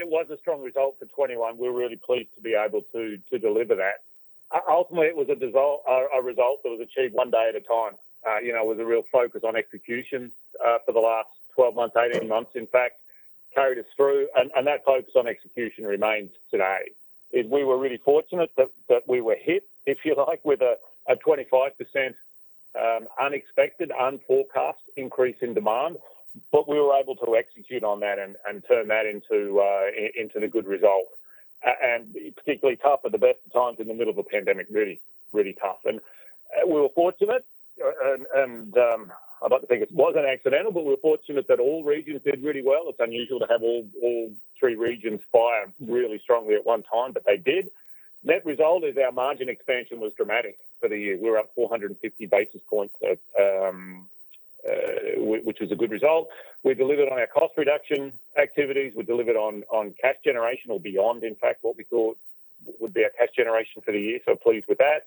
it was a strong result for 21. We're really pleased to be able to deliver that. Ultimately, it was a result that was achieved one day at a time. It was a real focus on execution for the last 12 months, 18 months, in fact, carried us through. And that focus on execution remains today. We were really fortunate that we were hit, if you like, with a 25% unexpected, unforecast increase in demand. But we were able to execute on that and turn that into the good result. And particularly tough at the best of times in the middle of a pandemic, really, really tough. And we were fortunate, and I'd like to think it wasn't accidental, but we were fortunate that all regions did really well. It's unusual to have all three regions fire really strongly at one time, but they did. Net result is our margin expansion was dramatic for the year. We were up 450 basis points, which was a good result. We delivered on our cost reduction activities. We delivered on cash generation, or beyond, in fact, what we thought would be our cash generation for the year. So pleased with that.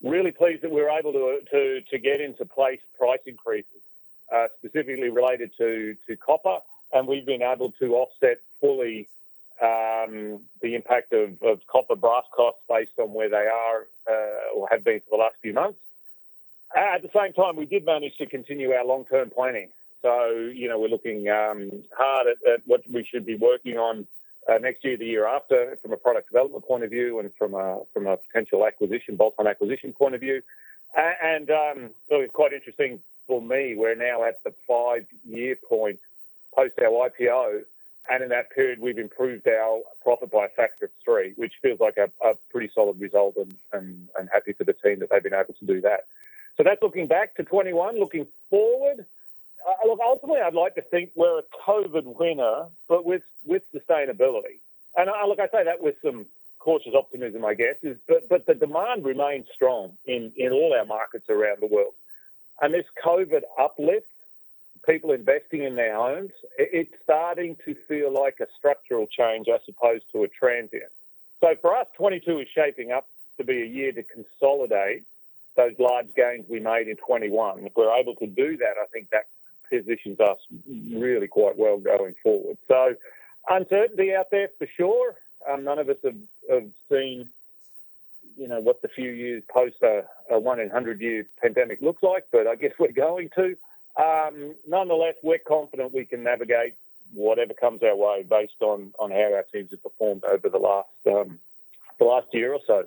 Really pleased that we were able to get into place price increases, specifically related to copper, and we've been able to offset fully the impact of copper brass costs based on where they are or have been for the last few months. At the same time, we did manage to continue our long-term planning. So, we're looking hard at what we should be working on next year, the year after, from a product development point of view and from a potential bolt-on acquisition point of view. And it was quite interesting for me. We're now at the 5-year point post our IPO, and in that period, we've improved our profit by a factor of 3, which feels like a pretty solid result, and happy for the team that they've been able to do that. So that's looking back to 21. Looking forward, ultimately, I'd like to think we're a COVID winner, but with sustainability. And I say that with some cautious optimism, I guess, but the demand remains strong in all our markets around the world. And this COVID uplift, people investing in their homes, it's starting to feel like a structural change as opposed to a transient. So for us, 22 is shaping up to be a year to consolidate those large gains we made in 21. If we're able to do that, I think that positions us really quite well going forward. So uncertainty out there for sure. None of us have seen, what the few years post a 1-in-100-year pandemic looks like, but I guess we're going to. Nonetheless, we're confident we can navigate whatever comes our way based on how our teams have performed over the last year or so.